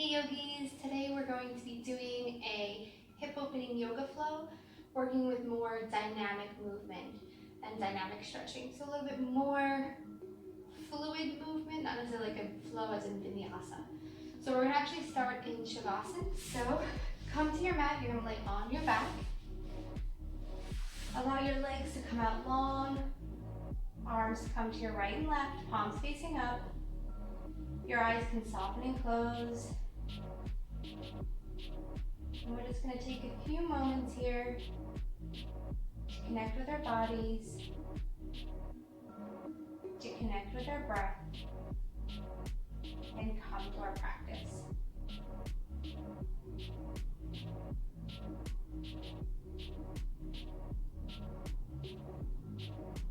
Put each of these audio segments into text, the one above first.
Hey yogis, today we're going to be doing a hip opening yoga flow, working with more dynamic movement and dynamic stretching. So a little bit more fluid movement, not necessarily like a flow as in vinyasa. So we're gonna actually start in Shavasana. So come to your mat, you're gonna lay on your back. Allow your legs to come out long, arms to come to your right and left, palms facing up. Your eyes can soften and close. And we're just going to take a few moments here to connect with our bodies, to connect with our breath, and come to our practice.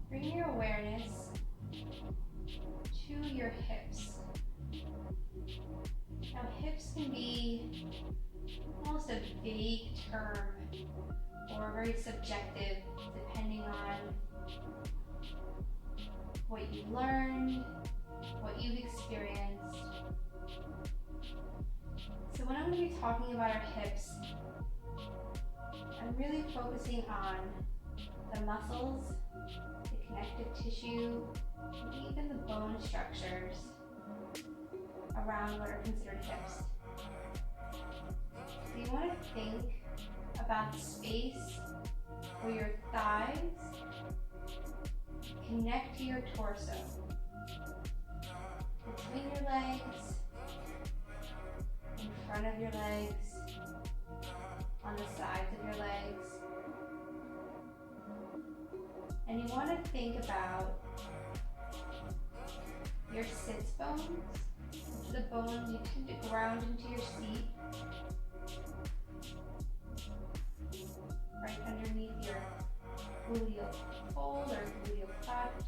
Bring your awareness to your hips. Now, hips can be almost a vague term or very subjective depending on what you've learned, what you've experienced. So when I'm going to be talking about our hips, I'm really focusing on the muscles, the connective tissue, and even the bone structures around what are considered hips. So you want to think about the space where your thighs connect to your torso, between your legs, in front of your legs, on the sides of your legs. And you want to think about your sits bones, which are the bones you tend to ground into your seat, right underneath your gluteal fold or gluteal cleft.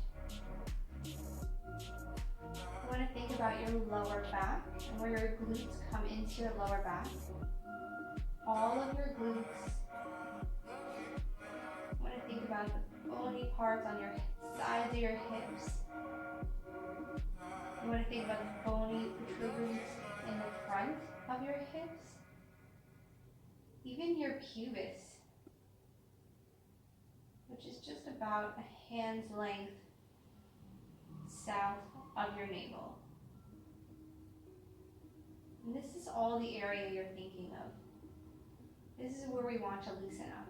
You want to think about your lower back and where your glutes come into your lower back. All of your glutes. You want to think about the bony parts on your sides of your hips. You want to think about the bony protrusions in the front of your hips. Even your pubis, which is just about a hand's length south of your navel. And this is all the area you're thinking of. This is where we want to loosen up.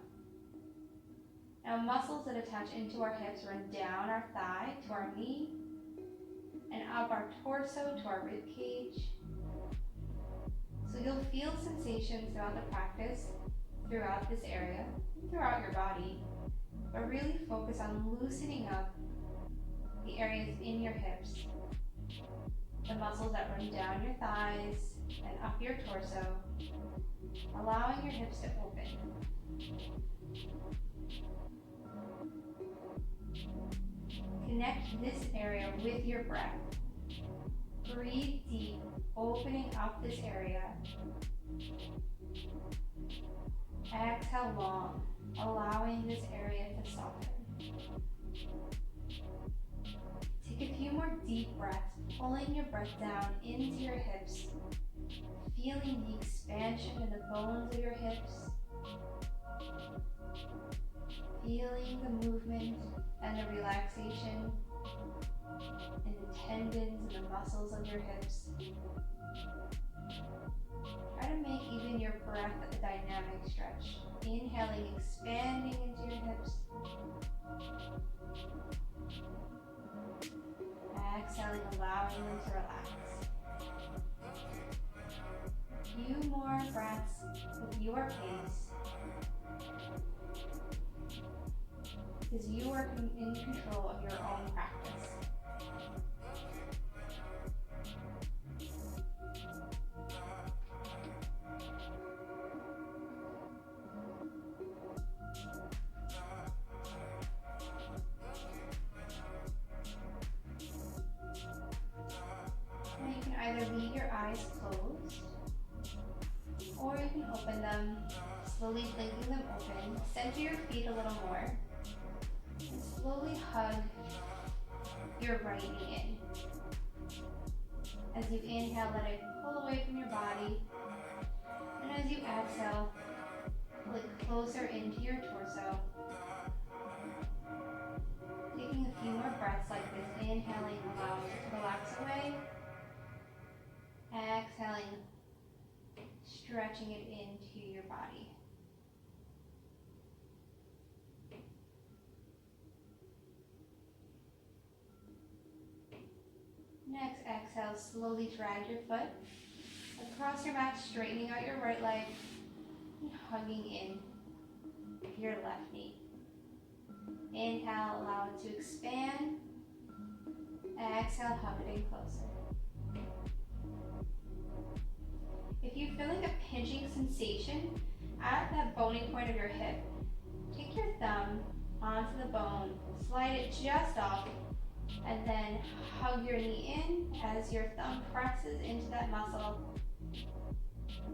Now, muscles that attach into our hips run down our thigh to our knee and up our torso to our rib cage. So you'll feel sensations throughout the practice, throughout this area, throughout your body, but really focus on loosening up the areas in your hips, the muscles that run down your thighs and up your torso, allowing your hips to open. Connect this area with your breath. Breathe deep, opening up this area. Exhale long, allowing this area to soften. Take a few more deep breaths, pulling your breath down into your hips, feeling the expansion in the bones of your hips, feeling the movement and the relaxation in the tendons and the muscles of your hips. Try to make even your breath a dynamic stretch. Inhaling, expanding into your hips. Exhaling, allowing them to relax. A few more breaths with your pace, because you are in control of your own practice. Now you can either leave your eyes closed, or you can open them, slowly blinking them open. Center your feet a little more, and slowly hug your right knee in. As As you inhale, let it pull away from your body. And as you exhale, pull it closer into your torso. Taking a few more breaths like this, inhaling, allowing it to relax away. Exhaling, stretching it into your body. Next, exhale, slowly drag your foot across your mat, straightening out your right leg and hugging in your left knee. Inhale, allow it to expand. Exhale, hug it in closer. If you're feeling a pinching sensation at that bony point of your hip, take your thumb onto the bone, slide it just off, and then hug your knee in as your thumb presses into that muscle.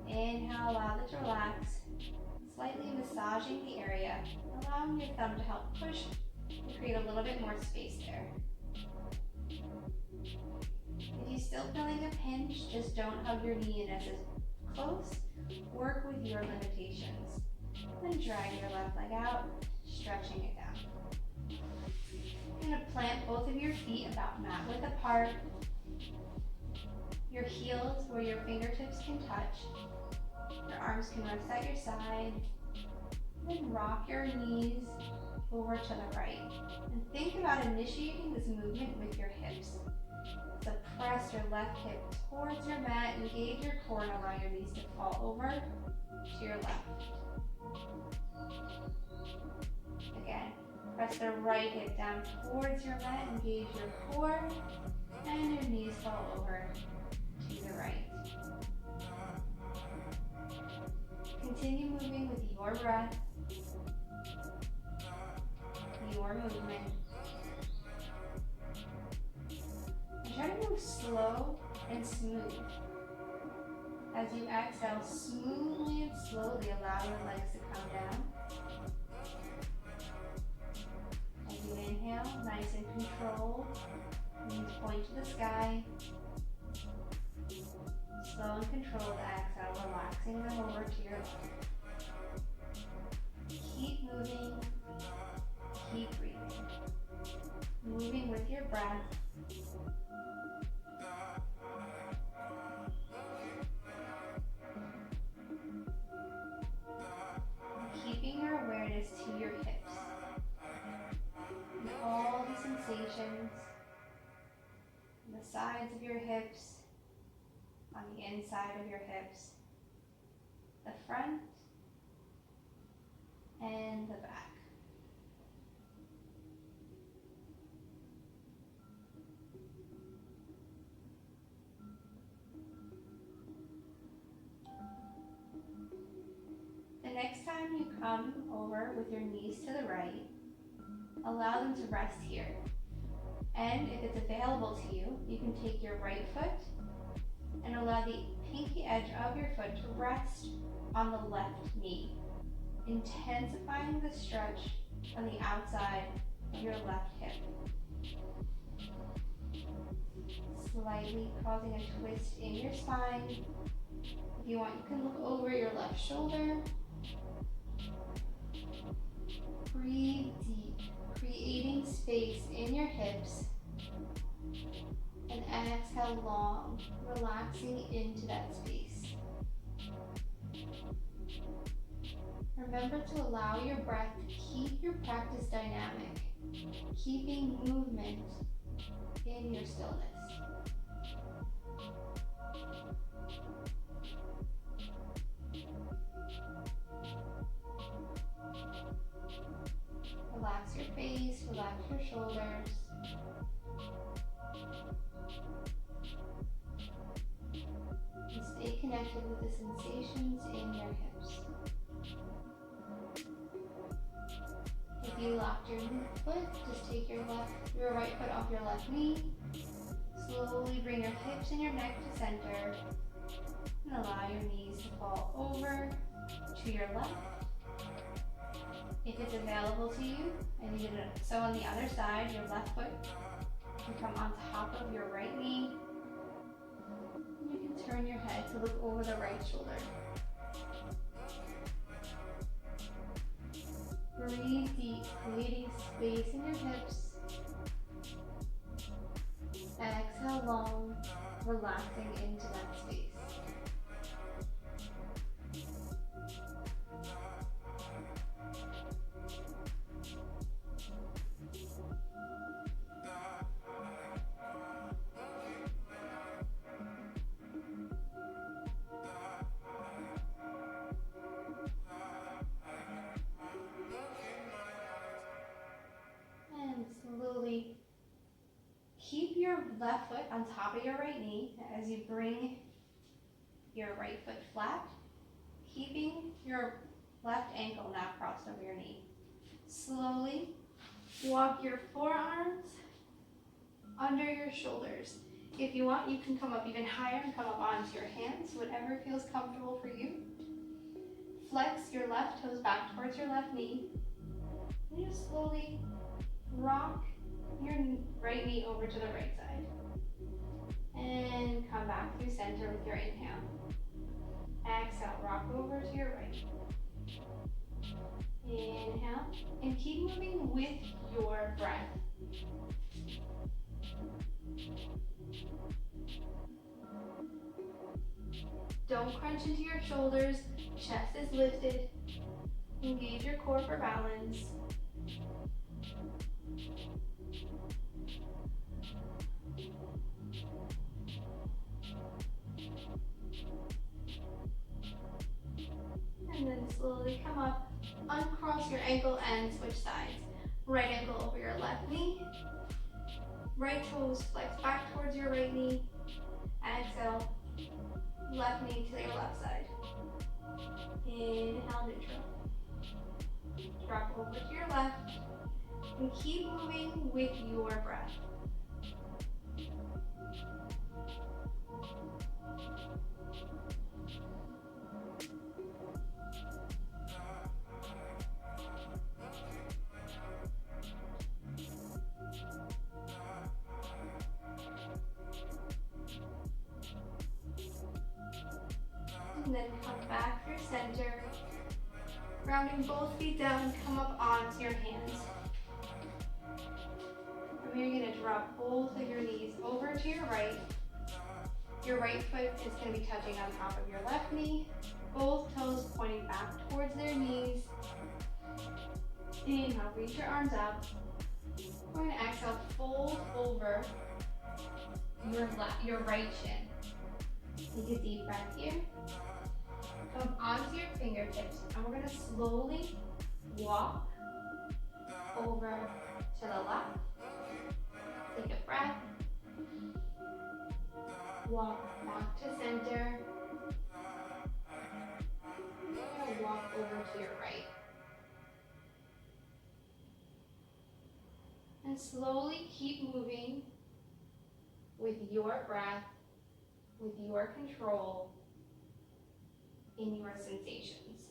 Inhale, allow it to relax, slightly massaging the area, allowing your thumb to help push and create a little bit more space there. If you're still feeling a pinch, just don't hug your knee in as it's close. Work with your limitations. Then drag your left leg out, stretching it down. You're going to plant both of your feet about mat width apart. Your heels where your fingertips can touch. Your arms can rest at your side. Then rock your knees over to the right. And think about initiating this movement with your hips. So press your left hip towards your mat, engage your core, and allow your knees to fall over to your left. Again, press the right hip down towards your mat, engage your core, and your knees fall over to the right. Continue moving with your breath, your movement. And try to move slow and smooth. As you exhale, smoothly and slowly allow your legs to come down. As you inhale, nice and controlled, knees point to the sky. Slow and controlled exhale, relaxing them over to your left. Keep moving, keep breathing. Moving with your breath. Keeping your awareness to your hips. And all the sensations on the sides of your hips, on the inside of your hips, the front and the back. The next time you come over with your knees to the right, allow them to rest here. And if it's available to you, you can take your right foot and allow the pinky edge of your foot to rest on the left knee, intensifying the stretch on the outside of your left hip. Slightly causing a twist in your spine. If you want, you can look over your left shoulder. Breathe deep, creating space in your hips. And exhale long, relaxing into that space. Remember to allow your breath to keep your practice dynamic, keeping movement in your stillness. Relax your face, relax your shoulders. And stay connected with the sensations in your hips. If you locked your foot, just take your right foot off your left knee. Slowly bring your hips and your neck to center. And allow your knees to fall over to your left. If it's available to you, and you do it so on the other side, your left foot can come on top of your right knee. head to look over the right shoulder. Breathe deep, creating space in your hips. Exhale long, relaxing into that space. And slowly keep your left foot on top of your right knee as you bring your right foot flat, keeping your left ankle now crossed over your knee. Slowly walk your forearms under your shoulders. If you want, you can come up even higher and come up onto your hands, whatever feels comfortable for you. Flex your left toes back towards your left knee. And just slowly rock your right knee over to the right side. And come back through center with your inhale. Exhale, rock over to your right. Inhale, and keep moving with your breath. Don't crunch into your shoulders, chest is lifted. Engage your core for balance. And then slowly come up, uncross your ankle and switch sides. Right ankle over your left knee. Right toes flex back towards your right knee. Exhale, left knee to your left side. Inhale, neutral. Drop over to your left. And keep moving with your breath. And then come back through center. Rounding both feet down, come up onto your hands. And you're going to drop both of your knees over to your right. Your right foot is going to be touching on top of your left knee. Both toes pointing back towards their knees. Inhale, reach your arms up. We're going to exhale, fold over your right shin. Take a deep breath here. Come onto your fingertips, and we're going to slowly walk over to the left. Take a breath. Walk back to center. And walk over to your right. And slowly keep moving with your breath, with your control, in your sensations.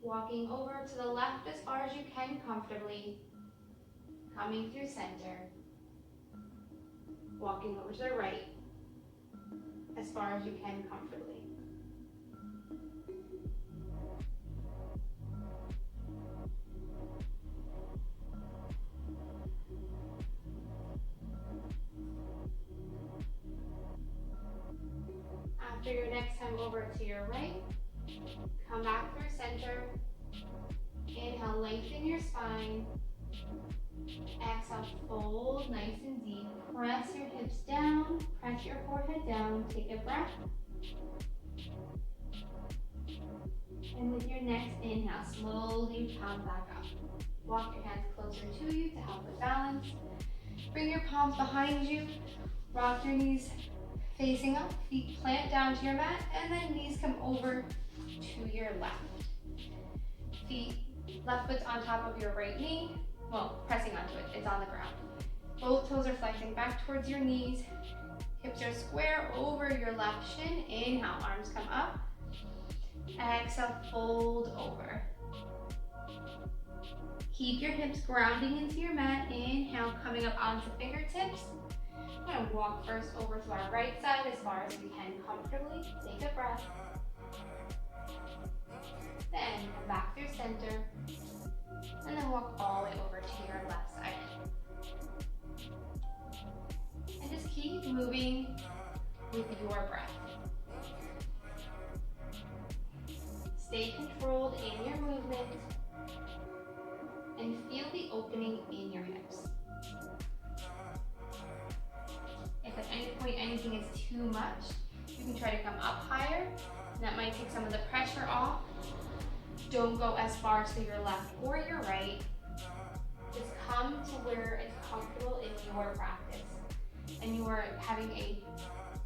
Walking over to the left as far as you can comfortably, coming through center. Walking over to the right as far as you can comfortably. After your next time over to your right, come back through center. Inhale, lengthen your spine. Exhale, fold nice and deep. Press your hips down, press your forehead down, take a breath. And with your next inhale, slowly come back up. Walk your hands closer to you to help with balance. Bring your palms behind you. Rock your knees facing up, feet plant down to your mat, and then knees come over to your left. Feet, left foot's on top of your right knee. Well, pressing onto it, it's on the ground. Both toes are flexing back towards your knees. Hips are square over your left shin. Inhale, arms come up. Exhale, fold over. Keep your hips grounding into your mat. Inhale, coming up onto fingertips. We're going to walk first over to our right side as far as we can comfortably. Take a breath. Then come back through center. And then walk all the way over to your left side. And just keep moving with your breath. Stay controlled in your movement and feel the opening in your hips. If at any point anything is too much, you can try to come up higher. That might take some of the pressure off. Don't go as far to your left or your right. Just come to where it's comfortable in your practice. And you are having a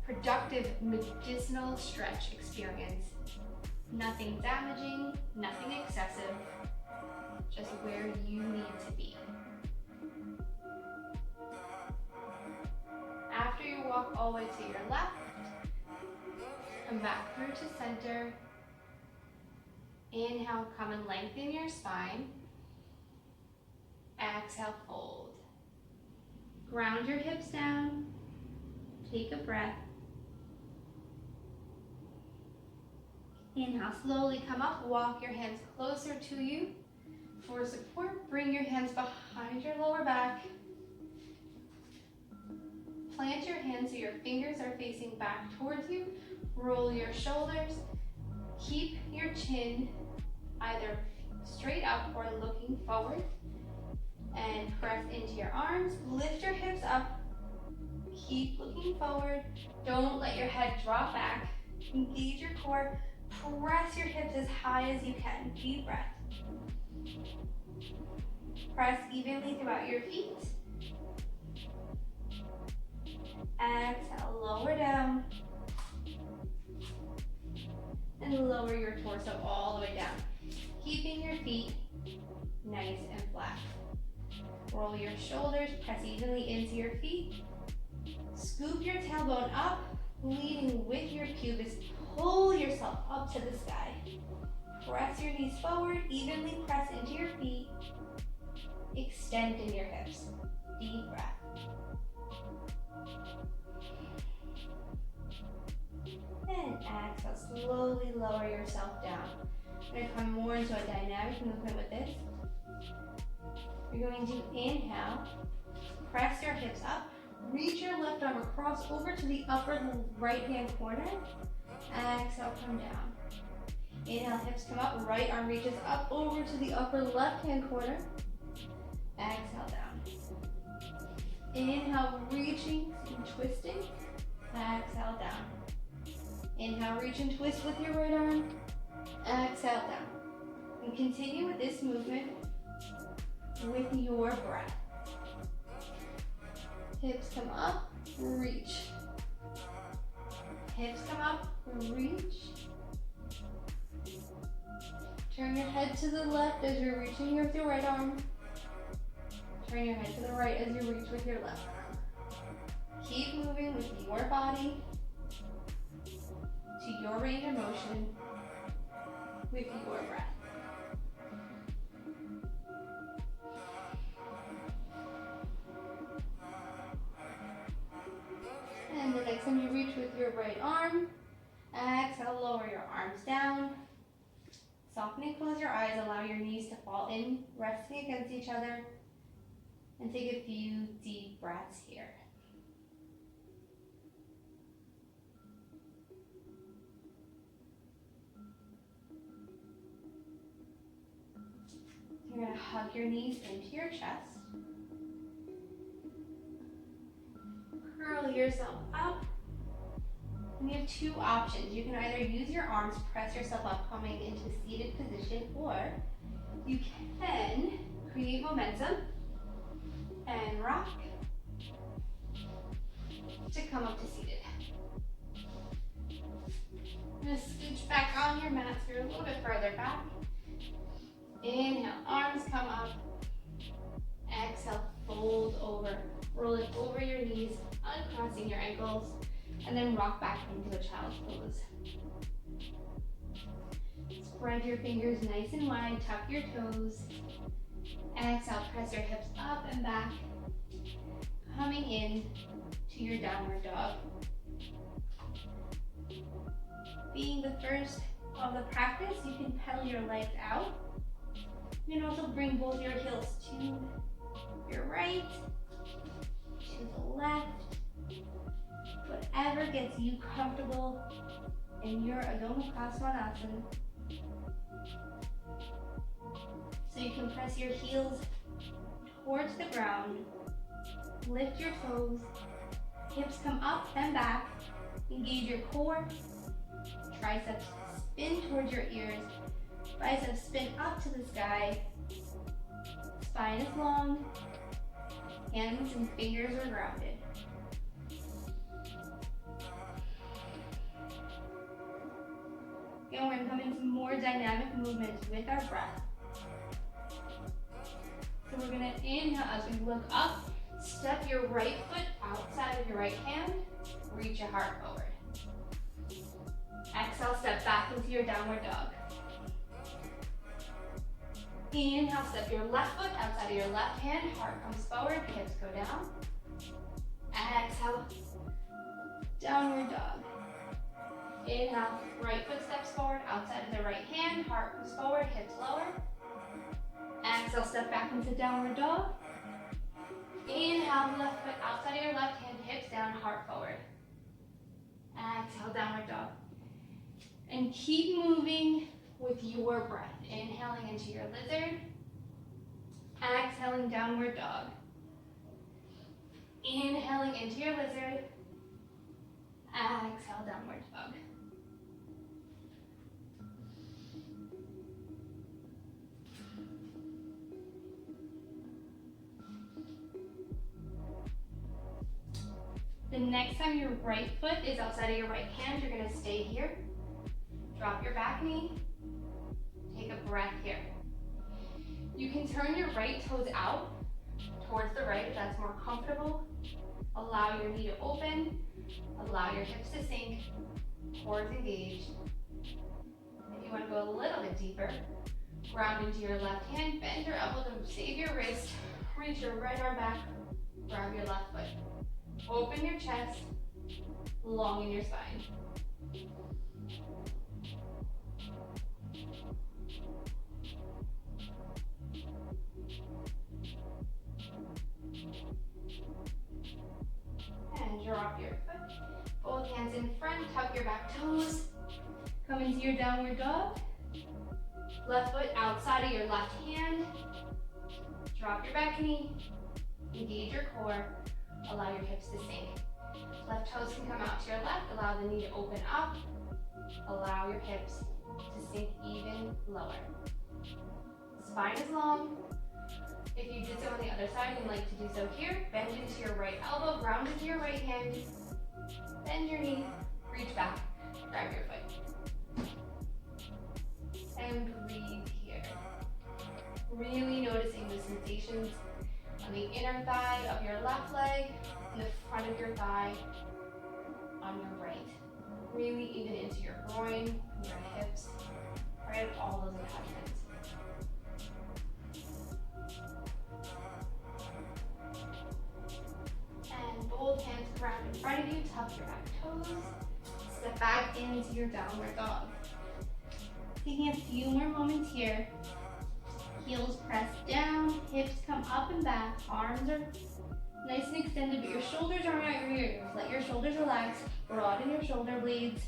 productive medicinal stretch experience. Nothing damaging, nothing excessive, just where you need to be. After you walk all the way to your left, come back through to center. Inhale, come and lengthen your spine. Exhale, fold. Ground your hips down. Take a breath. Inhale, slowly come up. Walk your hands closer to you. For support, bring your hands behind your lower back. Plant your hands so your fingers are facing back towards you. Roll your shoulders. Keep your chin either straight up or looking forward. And press into your arms. Lift your hips up. Keep looking forward. Don't let your head drop back. Engage your core. Press your hips as high as you can. Deep breath. Press evenly throughout your feet. Exhale, lower down. And lower your torso all the way down. Keeping your feet nice and flat. Roll your shoulders, press evenly into your feet. Scoop your tailbone up, leading with your pubis. Pull yourself up to the sky. Press your knees forward, evenly press into your feet. Extend in your hips. Deep breath. And exhale, slowly lower yourself down. We're going to come more into a dynamic movement with this. You're going to inhale, press your hips up, reach your left arm across over to the upper right hand corner. Exhale, come down. Inhale, hips come up, right arm reaches up over to the upper left hand corner. Exhale, down. Inhale, reaching and twisting. Exhale, down. Inhale, reach and twist with your right arm. Exhale, down. And continue with this movement with your breath. Hips come up, reach. Hips come up, reach. Turn your head to the left as you're reaching with your right arm. Turn your head to the right as you reach with your left arm. Keep moving with your body to your range of motion with your breath. And the next time you reach with your right arm, exhale, lower your arms down. Soften and close your eyes, allow your knees to fall in, resting against each other. And take a few deep breaths here. You're going to hug your knees into your chest. Curl yourself up. And you have two options. You can either use your arms, press yourself up, coming into seated position, or you can create momentum and rock to come up to seated. I'm going to scooch back on your mat so you're a little bit further back. Inhale, arms come up. Exhale, fold over. Roll it over your knees, uncrossing your ankles, and then rock back into a child's pose. Spread your fingers nice and wide, tuck your toes. Exhale, press your hips up and back, coming in to your downward dog. Being the first of the practice, you can pedal your legs out. You can also bring both your heels to your right, to the left, whatever gets you comfortable in your Adho Mukha Svanasana. So you can press your heels towards the ground, lift your toes, hips come up and back, engage your core, triceps spin towards your ears, biceps spin up to the sky, spine is long, hands and fingers are grounded. Again, we're going to come into more dynamic movements with our breath. So we're going to inhale as we look up, step your right foot outside of your right hand, reach your heart forward. Exhale, step back into your downward dog. Inhale, step your left foot outside of your left hand, heart comes forward, hips go down. Exhale, downward dog. Inhale, right foot steps forward, outside of the right hand, heart comes forward, hips lower. Exhale, step back into downward dog. Inhale, left foot outside of your left hand, hips down, heart forward. Exhale, downward dog. And keep moving with your breath. Inhaling into your lizard. Exhaling, downward dog. Inhaling into your lizard. Exhale, downward dog. The next time your right foot is outside of your right hand, you're going to stay here. Drop your back knee. Take a breath here. You can turn your right toes out towards the right if that's more comfortable. Allow your knee to open. Allow your hips to sink. Core engaged. If you want to go a little bit deeper, ground into your left hand, bend your elbow to save your wrist. Reach your right arm back. Grab your left foot. Open your chest, long in your spine. And drop your foot. Both hands in front, tuck your back toes. Come into your downward dog. Left foot outside of your left hand. Drop your back knee. Engage your core. Allow your hips to sink. Left toes can come out to your left. Allow the knee to open up. Allow your hips to sink even lower. Spine is long. If you did so on the other side and like to do so here, bend into your right elbow, ground into your right hand. Bend your knee, reach back, grab your foot. And breathe here. Really noticing the sensations on the inner thigh of your left leg, and the front of your thigh on your right. Really even into your groin, your hips, right at all those attachments. And both hands ground in front of you, tuck your back toes, step back into your downward dog. Taking a few more moments here. Heels press down, hips come up and back, arms are nice and extended, but your shoulders aren't out your ears. Let your shoulders relax, broaden your shoulder blades,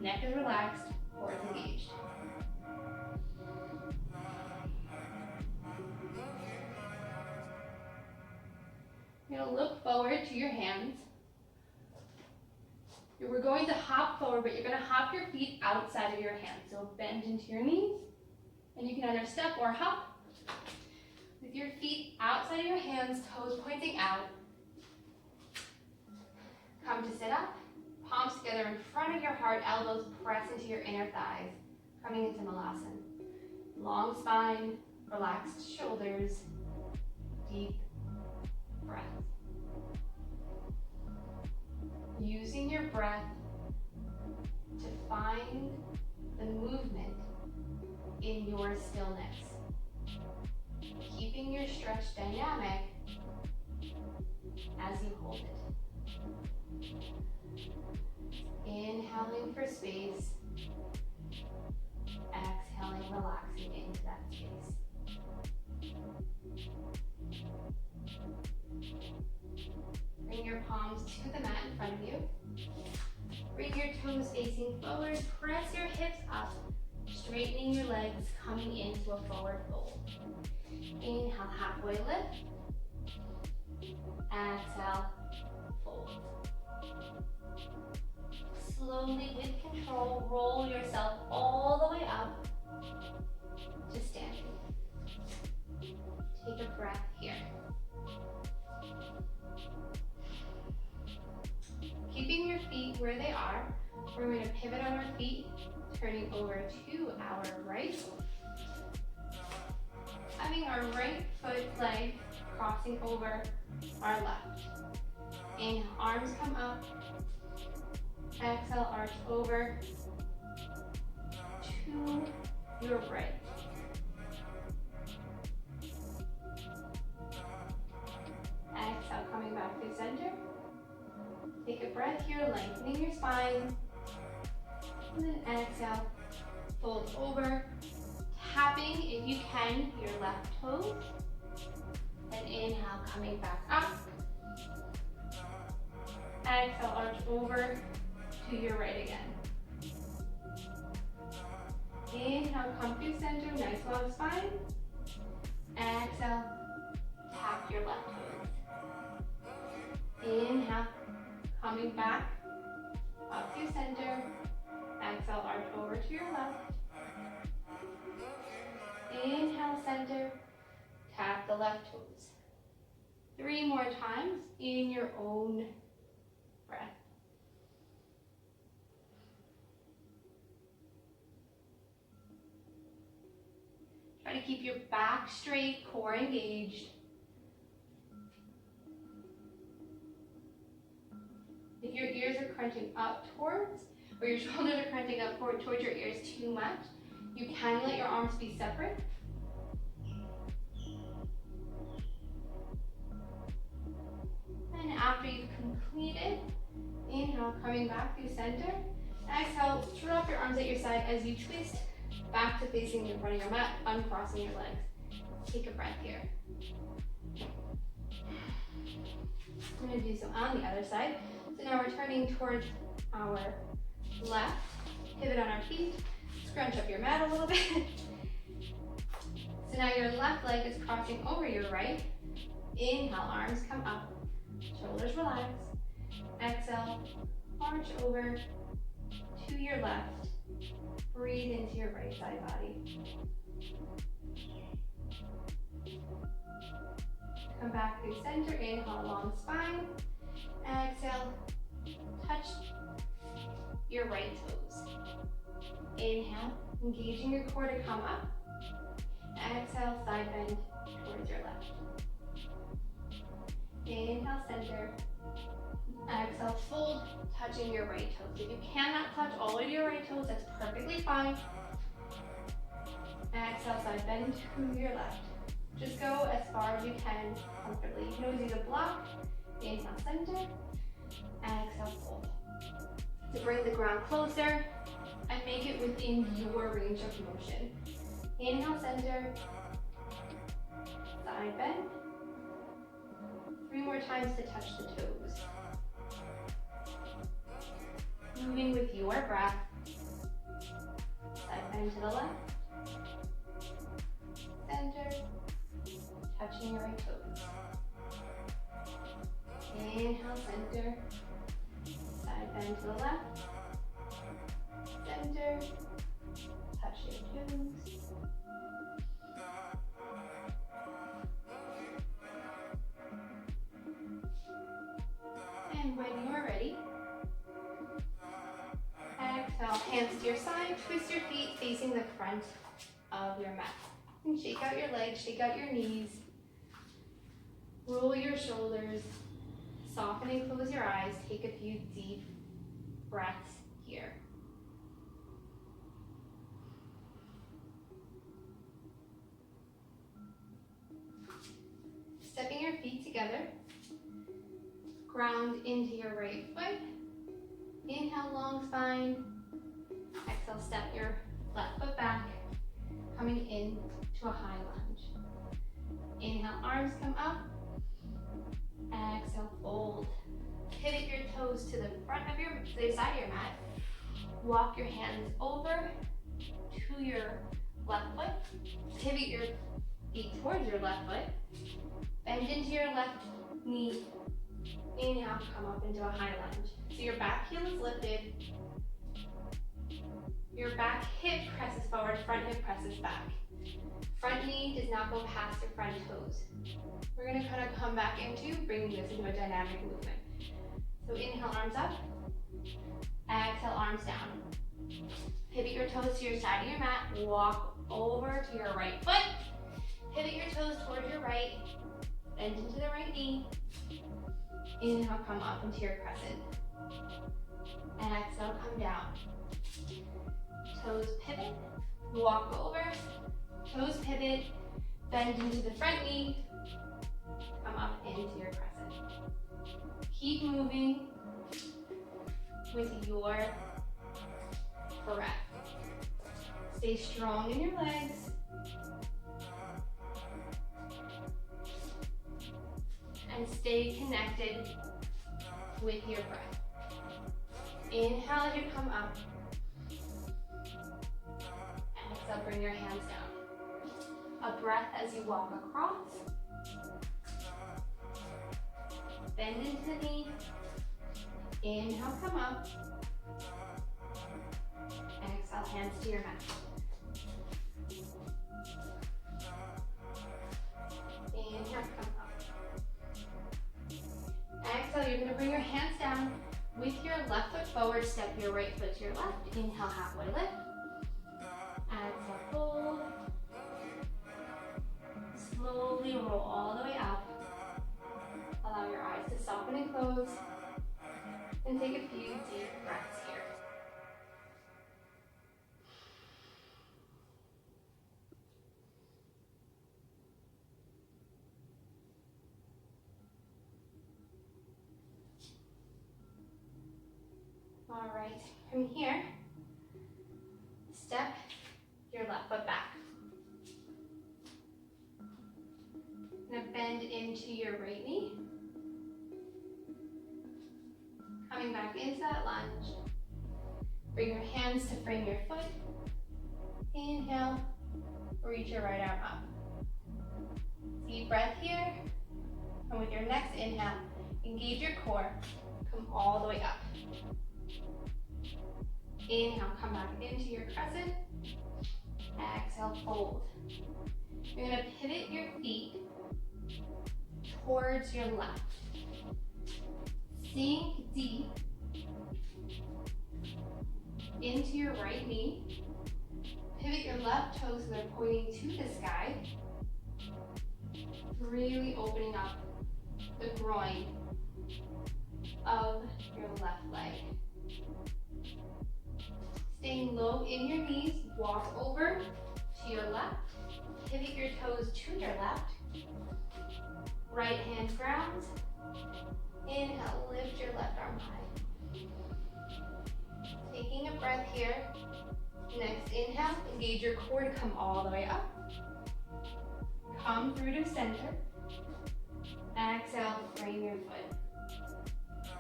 neck is relaxed, core is engaged. You're going to look forward to your hands. We're going to hop forward, but you're going to hop your feet outside of your hands. So bend into your knees, and you can either step or hop. With your feet outside of your hands, toes pointing out. Come to sit up, palms together in front of your heart, elbows press into your inner thighs, coming into Malasana. Long spine, relaxed shoulders, deep breath. Using your breath to find the movement in your stillness. Keeping your stretch dynamic as you hold it. Inhaling for space. Exhaling, relaxing into that space. Bring your palms to the mat in front of you. Bring your toes facing forward. Press your hips up, straightening your legs, coming into a forward fold. Inhale, halfway lift. Exhale, fold. Slowly, with control, roll yourself all the way up to standing. Take a breath here. Keeping your feet where they are, we're going to pivot on our feet, turning over to our right. Having our right foot leg crossing over our left. Inhale, arms come up. Exhale, arch over to your right. Exhale, coming back to center. Take a breath here, lengthening your spine. And then exhale, fold over. Tapping, if you can, your left toes. And inhale, coming back up. Exhale, arch over to your right again. Inhale, come through center, nice long spine. Exhale, tap your left toes. Inhale, coming back, up through center. Exhale, arch over to your left. Inhale, center, tap the left toes. 3 more times in your own breath. Try to keep your back straight, core engaged. If your ears are crunching up towards, or your shoulders are crunching up towards your ears too much, you can let your arms be separate. And after you've completed, inhale, coming back through center. Exhale, drop your arms at your side as you twist back to facing in front of your mat, uncrossing your legs. Take a breath here. I'm going to do so on the other side. So now we're turning towards our left. Pivot on our feet. Scrunch up your mat a little bit. So now your left leg is crossing over your right. Inhale, arms come up. Shoulders relax. Exhale, arch over to your left. Breathe into your right side body. Come back through center. Inhale, long spine. Exhale, touch your right toes. Inhale, engaging your core to come up. Exhale, side bend towards your left. Inhale, center. Exhale, fold, touching your right toes. If you cannot touch all of your right toes, that's perfectly fine. Exhale, side bend to your left. Just go as far as you can comfortably. You can always use a block. Inhale, center. Exhale, fold. To bring the ground closer and make it within your range of motion. Inhale, center. Side bend. 3 more times to touch the toes. Moving with your breath. Side bend to the left. Center. Touching your right toes. Inhale, center. Side bend to the left. Center. Touch your toes. And when you're ready, exhale, hands to your side, twist your feet facing the front of your mat. And shake out your legs, shake out your knees. Roll your shoulders, soften and close your eyes. Take a few deep breaths here. Stepping your feet together, Ground into your right foot. Inhale, long spine. Exhale, step your left foot back, coming in to a high lunge. Inhale, arms come up. Exhale, fold. Pivot your toes to the side of your mat. Walk your hands over to your left foot. Pivot your feet towards your left foot. Bend into your left knee. Inhale, come up into a high lunge. So your back heel is lifted. Your back hip presses forward, front hip presses back. Front knee does not go past your front toes. We're gonna kind of come back into bringing this into a dynamic movement. So inhale, arms up. Exhale, arms down. Pivot your toes to your side of your mat. Walk over to your right foot. Pivot your toes towards your right. Bend into the right knee. Inhale, come up into your crescent. Exhale, come down. Toes pivot, walk over, toes pivot, bend into the front knee, come up into your crescent. Keep moving with your breath. Stay strong in your legs. And stay connected with your breath. Inhale as you come up. Exhale, bring your hands down. A breath as you walk across. Bend into the knee. Inhale, come up. Exhale, hands to your mat. Inhale, come up. Exhale, you're going to bring your hands down. With your left foot forward, step your right foot to your left. Inhale, halfway lift. Exhale, fold. Slowly roll all the way up. Allow your eyes to soften and close. And take a few deep breaths here. All right, from here, step your left foot back. Now bend into your right knee. Coming back into that lunge. Bring your hands to frame your foot. Inhale, reach your right arm up. Deep breath here. And with your next inhale, engage your core. Come all the way up. Inhale, come back into your crescent. Exhale, fold. You're going to pivot your feet towards your left. Sink deep into your right knee. Pivot your left toes so they're pointing to the sky. Really opening up the groin of your left leg. Staying low in your knees, walk over to your left. Pivot your toes to your left. Right hand grounds. Inhale, lift your left arm high. Taking a breath here. Next inhale, engage your core to come all the way up. Come through to center. Exhale, frame your foot.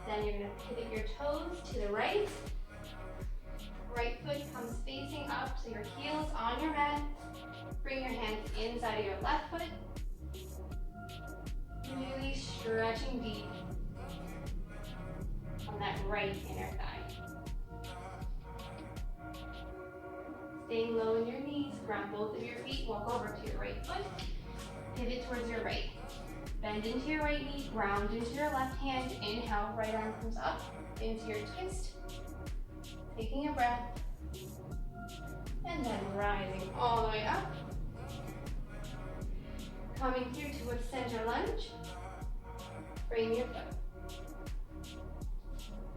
Then you're going to pivot your toes to the right. Right foot comes facing up, so your heel's on your mat. Bring your hands inside of your left foot. Really stretching deep on that right inner thigh. Staying low in your knees, ground both of your feet, walk over to your right foot. Pivot towards your right. Bend into your right knee, ground into your left hand. Inhale, right arm comes up into your twist. Taking a breath. And then rising all the way up. Coming through to a center lunge. Frame your foot.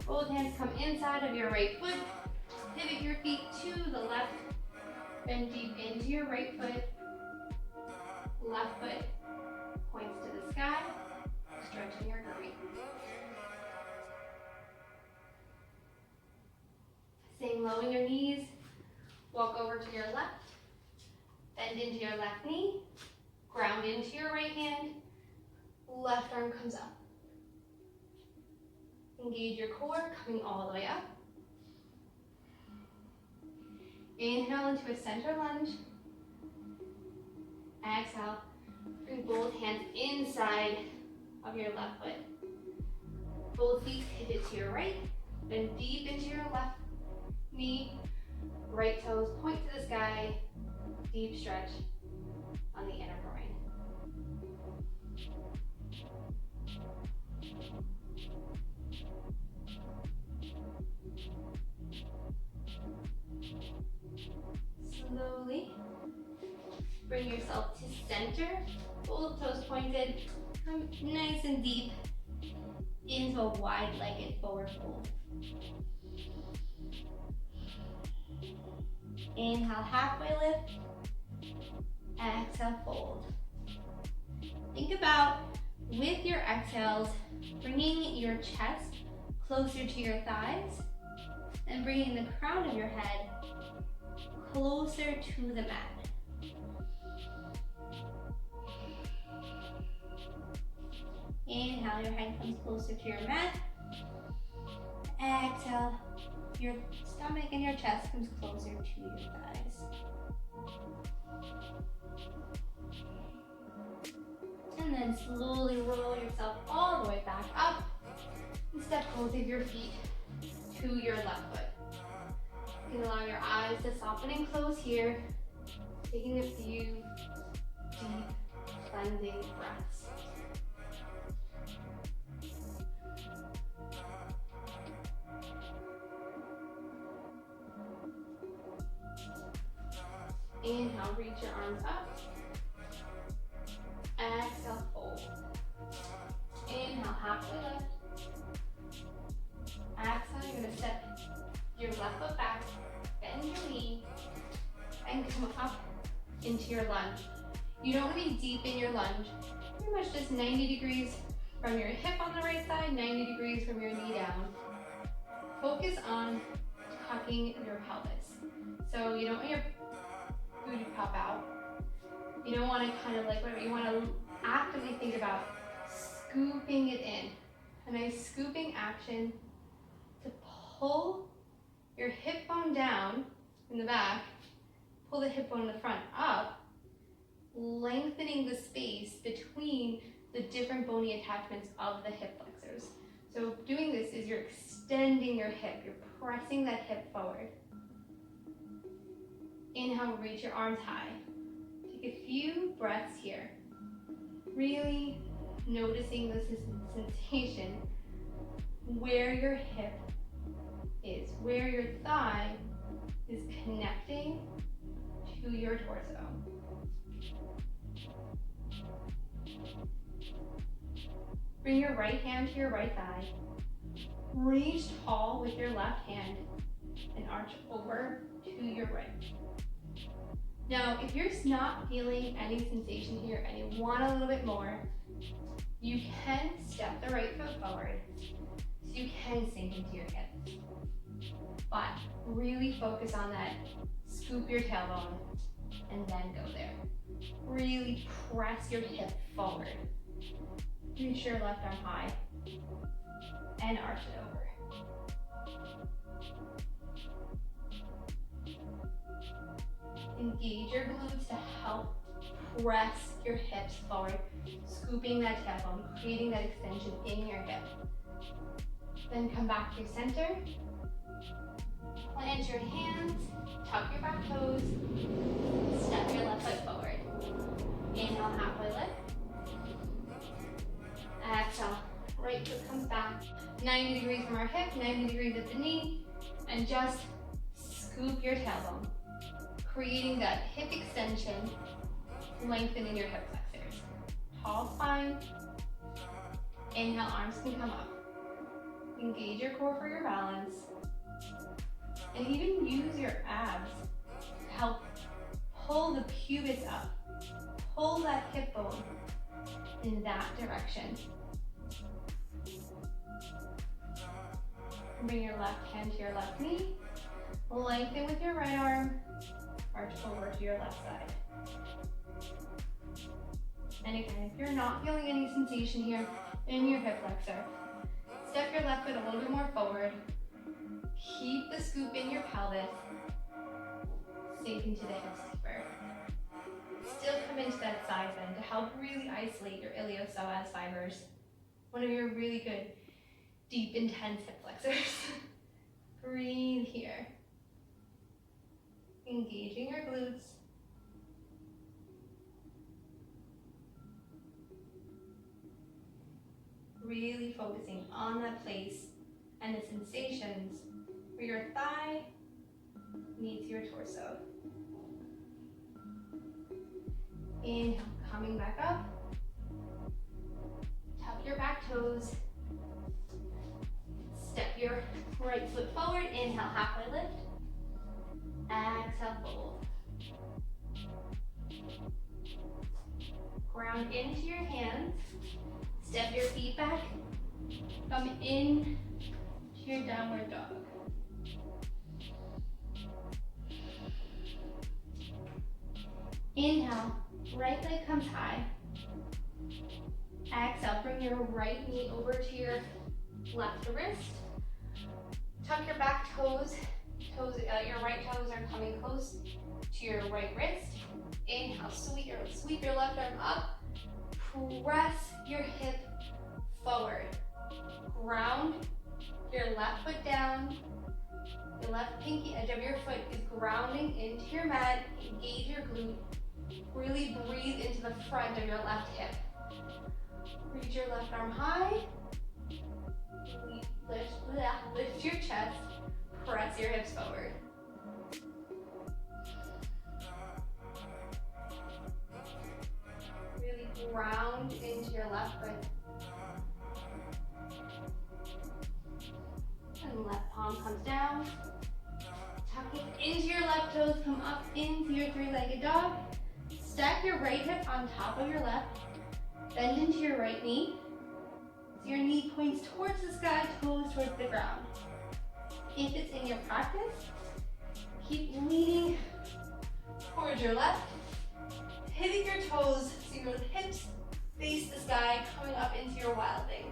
Both hands come inside of your right foot. Pivot your feet to the left. Bend deep into your right foot. Left foot points to the sky, stretching your groin. Staying low in your knees, walk over to your left, bend into your left knee, ground into your right hand, left arm comes up. Engage your core, coming all the way up. Inhale into a center lunge. Exhale, bring both hands inside of your left foot. Both feet pivot to your right, bend deep into your left knee, right toes point to the sky, deep stretch on the inner groin. Slowly bring yourself to center, both toes pointed, come nice and deep into a wide-legged forward fold. Inhale, halfway lift. Exhale, fold. Think about, with your exhales, bringing your chest closer to your thighs and bringing the crown of your head closer to the mat. Inhale, your head comes closer to your mat. Exhale, your stomach and your chest comes closer to your thighs. And then slowly roll yourself all the way back up and step both of your feet to your left foot. You can allow your eyes to soften and close here, taking a few deep cleansing breaths. Inhale, reach your arms up. Exhale, fold. Inhale, halfway lift. Exhale, you're going to step your left foot back, bend your knee, and come up into your lunge. You don't want to be deep in your lunge. Pretty much just 90 degrees from your hip on the right side, 90 degrees from your knee down. Focus on tucking your pelvis. So you don't want your booty pop out. You don't want to kind of like whatever. You want to actively think about scooping it in. A nice scooping action to pull your hip bone down in the back, pull the hip bone in the front up, lengthening the space between the different bony attachments of the hip flexors. So doing this is you're extending your hip, you're pressing that hip forward. Inhale, reach your arms high. Take a few breaths here. Really noticing the sensation where your hip is, where your thigh is connecting to your torso. Bring your right hand to your right thigh. Reach tall with your left hand and arch over to your right. Now, if you're not feeling any sensation here and you want a little bit more, you can step the right foot forward so you can sink into your hip. But really focus on that, scoop your tailbone, and then go there. Really press your hip forward. Reach your left arm high and arch it over. Engage your glutes to help press your hips forward, scooping that tailbone, creating that extension in your hip. Then come back to center. Plant your hands, tuck your back toes, step your left foot forward. Inhale, halfway lift. Exhale, right foot comes back, 90 degrees from our hip, 90 degrees at the knee, and just scoop your tailbone, creating that hip extension, lengthening your hip flexors. Tall spine. Inhale, arms can come up. Engage your core for your balance. And even use your abs to help pull the pubis up. Pull that hip bone in that direction. Bring your left hand to your left knee. Lengthen with your right arm, arch over to your left side. And again, if you're not feeling any sensation here in your hip flexor, step your left foot a little bit more forward. Keep the scoop in your pelvis. Sink into the hips deeper. Still come into that side bend to help really isolate your iliopsoas fibers. One of your really good, deep, intense hip flexors. Breathe here. Engaging your glutes. Really focusing on that place and the sensations where your thigh meets your torso. Inhale, coming back up. Tuck your back toes. Step your right foot forward. Inhale, halfway lift. Exhale, fold. Ground into your hands. Step your feet back. Come in to your downward dog. Inhale, right leg comes high. Exhale, bring your right knee over to your left wrist. Tuck your back toes. Your right toes are coming close to your right wrist. Inhale, sweep your left arm up. Press your hip forward. Ground your left foot down. Your left pinky edge of your foot is grounding into your mat. Engage your glute. Really breathe into the front of your left hip. Reach your left arm high. Lift your chest. Press your hips forward. Really ground into your left foot. And left palm comes down. Tuck it into your left toes, come up into your three-legged dog. Stack your right hip on top of your left. Bend into your right knee. So your knee points towards the sky, toes towards the ground. If it's in your practice, keep leaning towards your left, hitting your toes so your hips face the sky, coming up into your wild thing.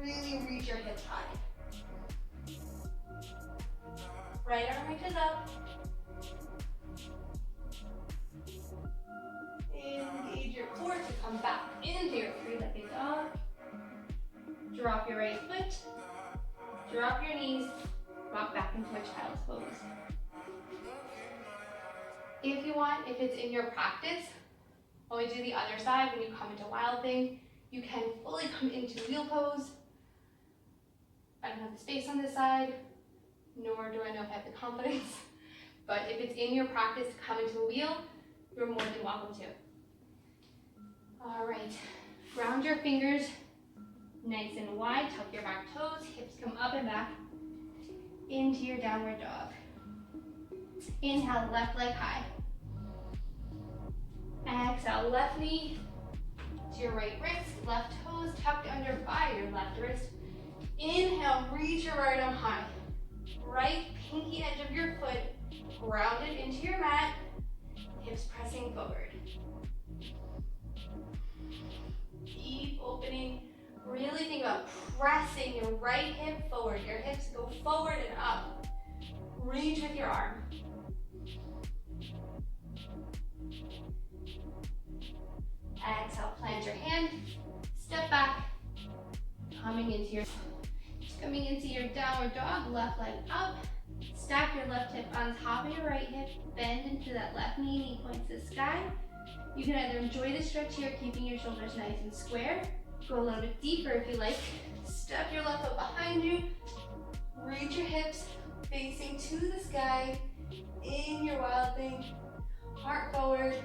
Really reach your hips high. Right arm reaches up. Engage your core to come back into your three-legged dog. Drop your right foot. Drop your knees. Rock back into a child's pose. If you want, if it's in your practice, when we do the other side, when you come into wild thing, you can fully come into wheel pose. I don't have the space on this side, nor do I know if I have the confidence. But if it's in your practice to come into a wheel, you're more than welcome to. All right, ground your fingers nice and wide, tuck your back toes, hips come up and back into your downward dog. Inhale, left leg high. Exhale, left knee to your right wrist, left toes tucked under by your left wrist. Inhale, reach your right arm high. Right pinky edge of your foot grounded into your mat, hips pressing forward. Keep opening. Really think about pressing your right hip forward. Your hips go forward and up. Reach with your arm. Exhale, plant your hand. Step back. Coming into your downward dog. Left leg up. Stack your left hip on top of your right hip. Bend into that left knee. Knee points to the sky. You can either enjoy the stretch here, keeping your shoulders nice and square. Go a little bit deeper if you like. Step your left foot behind you. Reach your hips facing to the sky in your wild thing. Heart forward.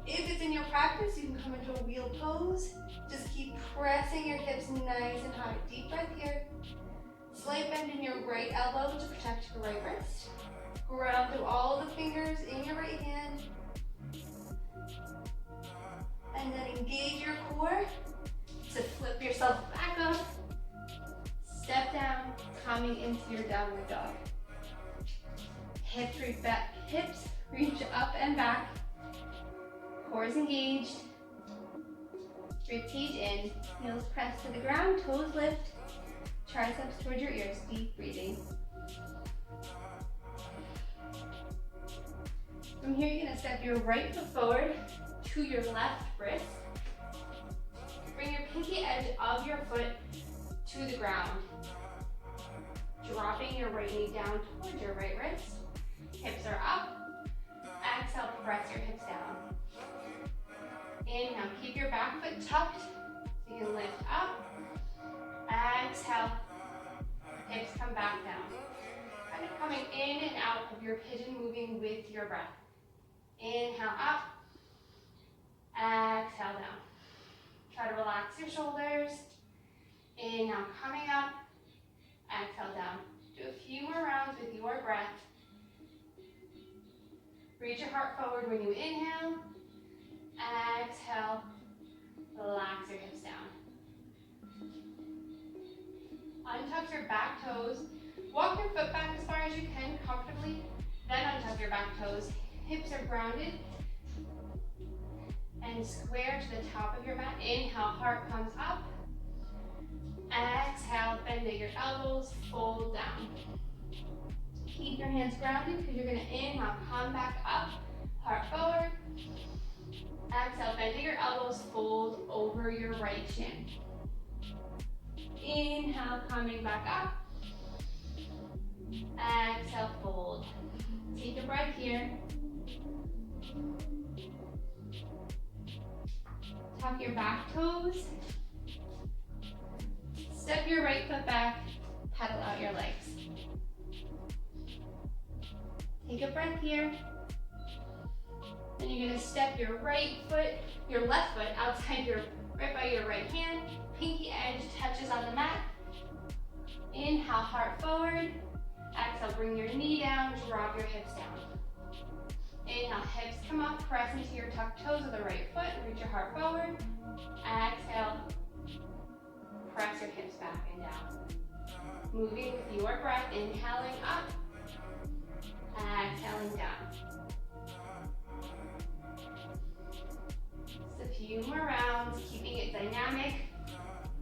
If it's in your practice, you can come into a wheel pose. Just keep pressing your hips nice and high. Deep breath here. Slight bend in your right elbow to protect your right wrist. Ground through all the fingers in your right hand. And then engage your core to flip yourself back up. Step down, coming into your downward dog. Hips reach up and back. Core is engaged. Ribcage in. Heels press to the ground. Toes lift. Triceps towards your ears. Deep breathing. From here, you're going to step your right foot forward to your left wrist. Bring your pinky edge of your foot to the ground. Dropping your right knee down towards your right wrist. Hips are up. Exhale, press your hips down. Inhale, keep your back foot tucked so you can lift up. Exhale, hips come back down. Kind of coming in and out of your pigeon, moving with your breath. Inhale up. Exhale down. Try to relax your shoulders. Inhale, coming up. Exhale down. Do a few more rounds with your breath. Reach your heart forward when you inhale. Exhale. Relax your hips down. Untuck your back toes. Walk your foot back as far as you can comfortably. Then untuck your back toes. Hips are grounded. And square to the top of your mat. Inhale, heart comes up. Exhale, bend at your elbows, fold down. Keep your hands grounded because you're going to inhale, come back up, heart forward. Exhale, bend at your elbows, fold over your right shin. Inhale, coming back up. Exhale, fold. Take a breath here. Tuck your back toes. Step your right foot back, pedal out your legs. Take a breath here. Then you're gonna step your left foot outside right by your right hand. Pinky edge touches on the mat. Inhale, heart forward. Exhale, bring your knee down, drop your hips down. Inhale, hips come up, press into your tucked toes of the right foot, reach your heart forward. Exhale, press your hips back and down. Moving with your breath, inhaling up, exhaling down. Just a few more rounds, keeping it dynamic,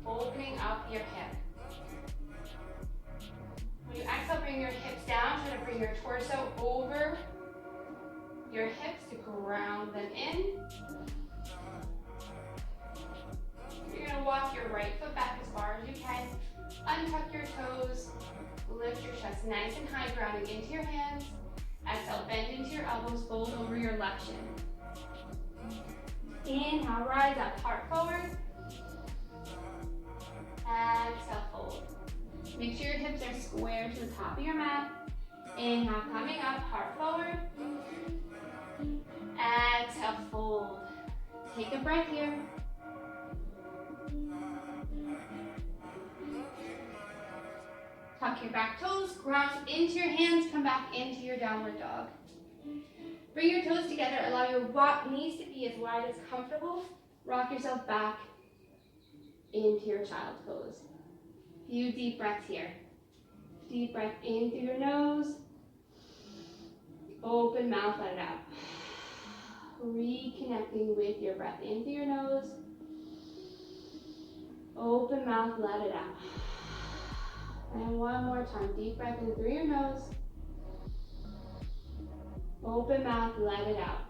opening up your hip. When you exhale, bring your hips down, try to bring your torso over your hips to ground them in. You're going to walk your right foot back as far as you can. Untuck your toes. Lift your chest nice and high, grounding into your hands. Exhale, bend into your elbows, fold over your left shin. Inhale, rise up, heart forward. Exhale, fold. Make sure your hips are square to the top of your mat. Inhale, coming up, heart forward. Exhale, fold. Take a breath here. Tuck your back toes, ground into your hands, come back into your downward dog. Bring your toes together, allow your knees to be as wide as comfortable. Rock yourself back into your child's pose. Few deep breaths here. Deep breath in through your nose. Open mouth, let it out. Reconnecting with your breath in through your nose. Open mouth, let it out. And one more time, deep breath in through your nose. Open mouth, let it out.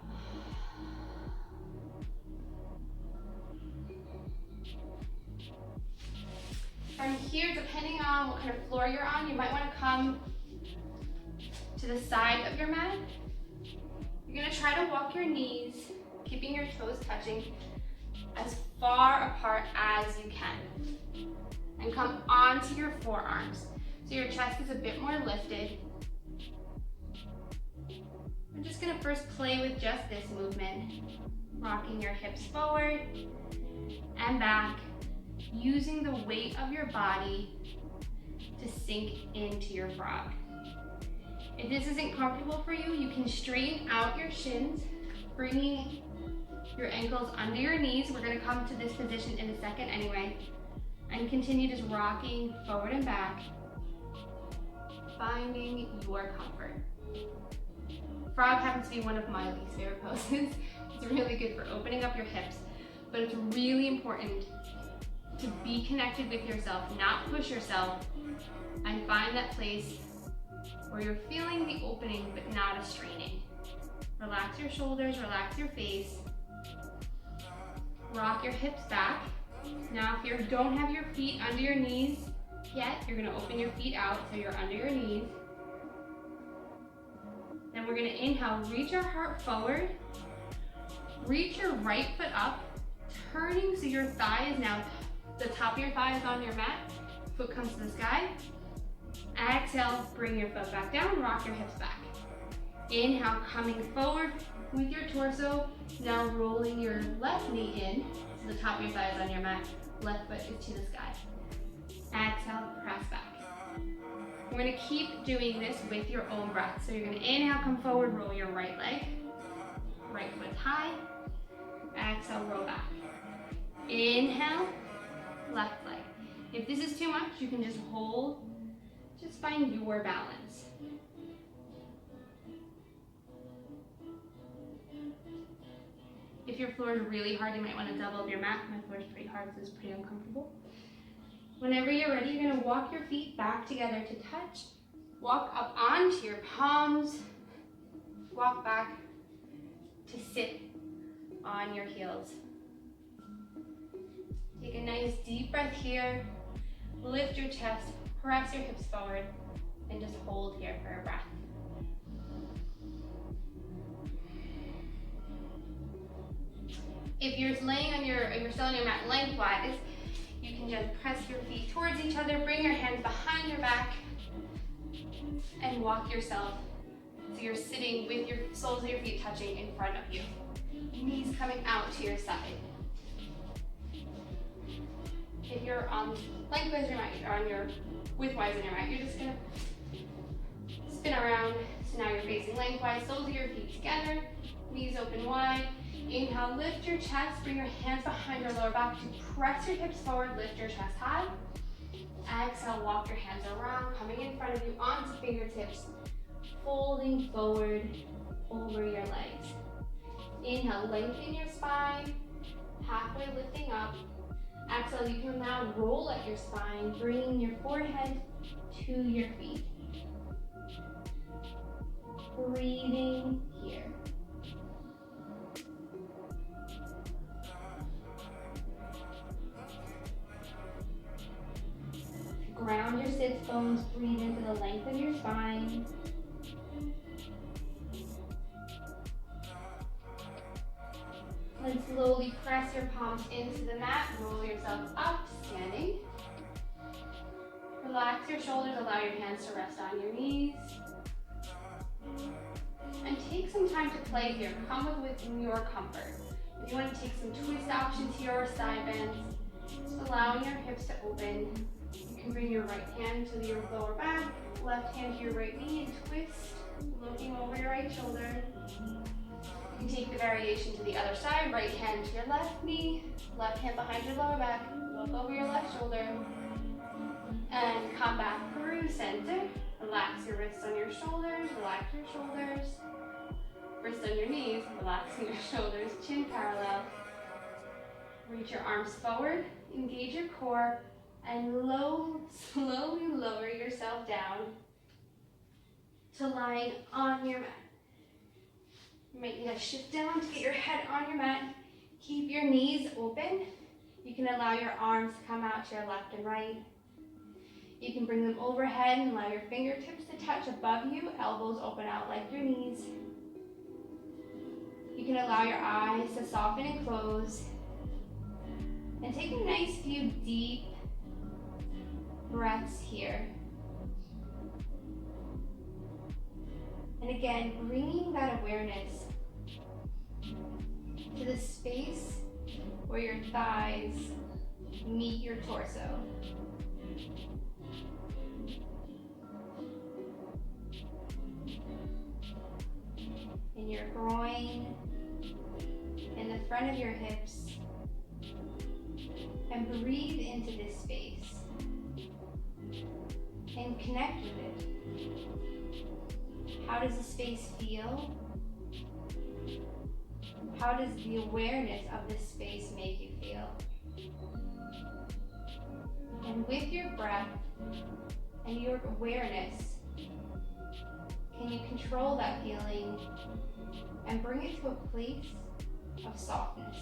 From here, depending on what kind of floor you're on, you might want to come to the side of your mat. You're going to try to walk your knees, keeping your toes touching, as far apart as you can. And come onto your forearms. So your chest is a bit more lifted. We're just going to first play with just this movement. Rocking your hips forward and back, using the weight of your body to sink into your frog. If this isn't comfortable for you, you can straighten out your shins, bringing your ankles under your knees. We're going to come to this position in a second anyway. And continue just rocking forward and back, finding your comfort. Frog happens to be one of my least favorite poses. It's really good for opening up your hips, but it's really important to be connected with yourself, not push yourself, and find that place where you're feeling the opening but not a straining. Relax your shoulders, relax your face. Rock your hips back. Now if you don't have your feet under your knees yet, you're gonna open your feet out so you're under your knees. Then we're gonna inhale, reach our heart forward. Reach your right foot up, turning so your thigh is now, the top of your thigh is on your mat. Foot comes to the sky. Exhale, bring your foot back down, rock your hips back. Inhale, coming forward with your torso. Now rolling your left knee in, so the top of your thigh is on your mat. Left foot is to the sky. Exhale, press back. We're gonna keep doing this with your own breath. So you're gonna inhale, come forward, roll your right leg. Right foot high. Exhale, roll back. Inhale, left leg. If this is too much, you can just hold. Just find your balance. If your floor is really hard, you might want to double up your mat. My floor is pretty hard, so it's pretty uncomfortable. Whenever you're ready, you're going to walk your feet back together to touch. Walk up onto your palms. Walk back to sit on your heels. Take a nice deep breath here. Lift your chest, press your hips forward, and just hold here for a breath. If you're still on your mat lengthwise, you can just press your feet towards each other, bring your hands behind your back, and walk yourself so you're sitting with your soles of your feet touching in front of you. Knees coming out to your side. If you're on lengthwise in your mat, or on your widthwise in your mat, you're just gonna spin around. So now you're facing lengthwise, soles of your feet together, knees open wide. Inhale, lift your chest, bring your hands behind your lower back to press your hips forward, lift your chest high. Exhale, walk your hands around, coming in front of you onto fingertips, folding forward over your legs. Inhale, lengthen your spine, halfway lifting up. Exhale, you can now roll at your spine, bringing your forehead to your feet. Breathing here. Ground your sits bones, breathe into the length of your spine. Then slowly press your palms into the mat, roll yourself up, standing. Relax your shoulders, allow your hands to rest on your knees. And take some time to play here, come within your comfort. If you want to take some twist options here or side bends, just allowing your hips to open. You can bring your right hand to your lower back, left hand to your right knee and twist, looking over your right shoulder. You can take the variation to the other side, right hand to your left knee, left hand behind your lower back, look over your left shoulder, and come back through center. Relax your wrists on your shoulders, relax your shoulders. Wrists on your knees, relaxing your shoulders, chin parallel. Reach your arms forward, engage your core, and slowly lower yourself down to lying on your mat. You might need to shift down to get your head on your mat. Keep your knees open. You can allow your arms to come out to your left and right. You can bring them overhead and allow your fingertips to touch above you, elbows open out like your knees. You can allow your eyes to soften and close. And take a nice few deep breaths here. And again, bringing that awareness to the space where your thighs meet your torso. In your groin, in the front of your hips, and breathe into this space and connect with it. How does the space feel? How does the awareness of this space make you feel? And with your breath and your awareness, can you control that feeling and bring it to a place of softness?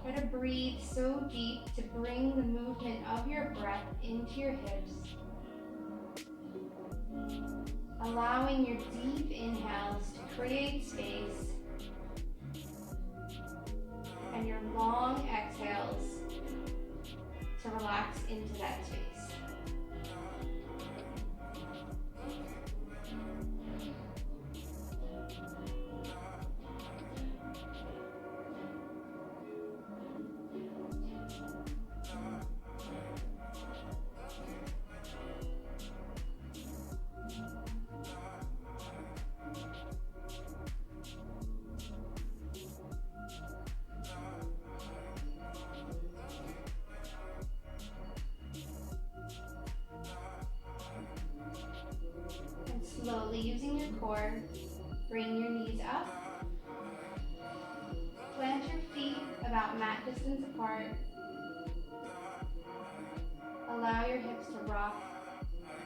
Try to breathe so deep to bring the movement of your breath into your hips, allowing your deep inhales to create space and your long exhales to relax into that space. Slowly, using your core, bring your knees up. Plant your feet about mat distance apart. Allow your hips to rock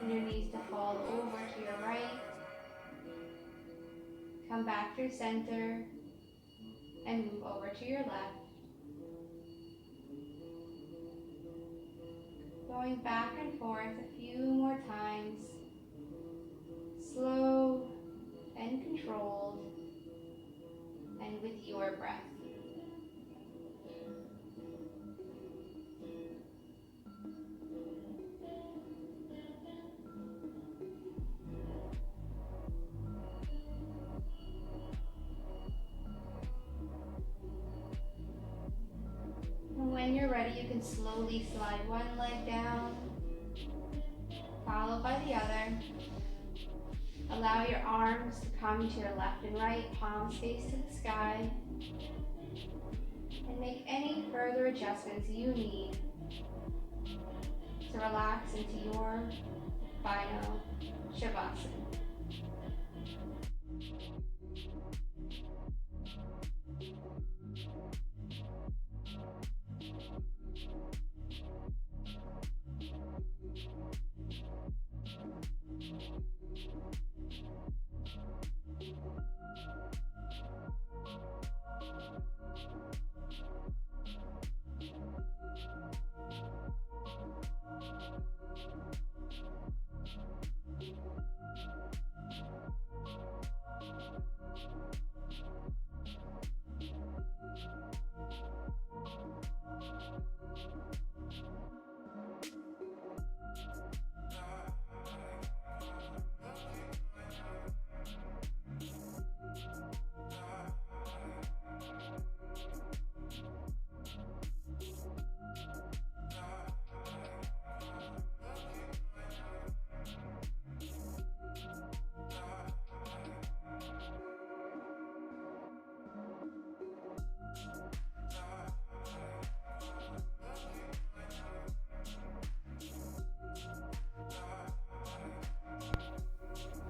and your knees to fall over to your right. Come back through center and move over to your left. Going back and forth a few more times. Slow and controlled, and with your breath. And when you're ready, you can slowly slide one leg down, followed by the other. Allow your arms to come to your left and right, palms face to the sky. And make any further adjustments you need to relax into your final Shavasana.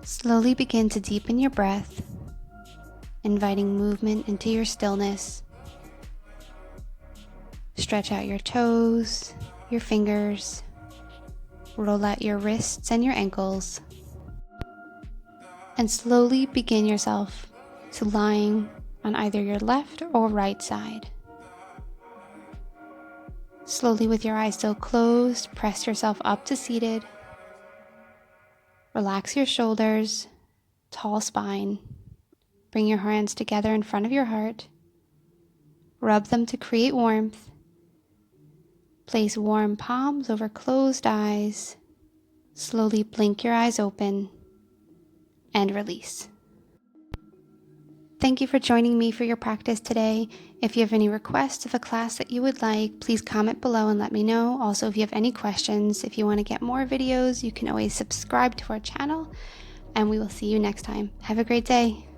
Slowly begin to deepen your breath, inviting movement into your stillness. Stretch out your toes, your fingers, roll out your wrists and your ankles, and slowly begin yourself to lying on either your left or right side. Slowly, with your eyes still closed, press yourself up to seated. Relax your shoulders, tall spine. Bring your hands together in front of your heart. Rub them to create warmth. Place warm palms over closed eyes. Slowly blink your eyes open and release. Thank you for joining me for your practice today. If you have any requests of a class that you would like, please comment below and let me know. Also, if you have any questions, if you want to get more videos, you can always subscribe to our channel, and we will see you next time. Have a great day.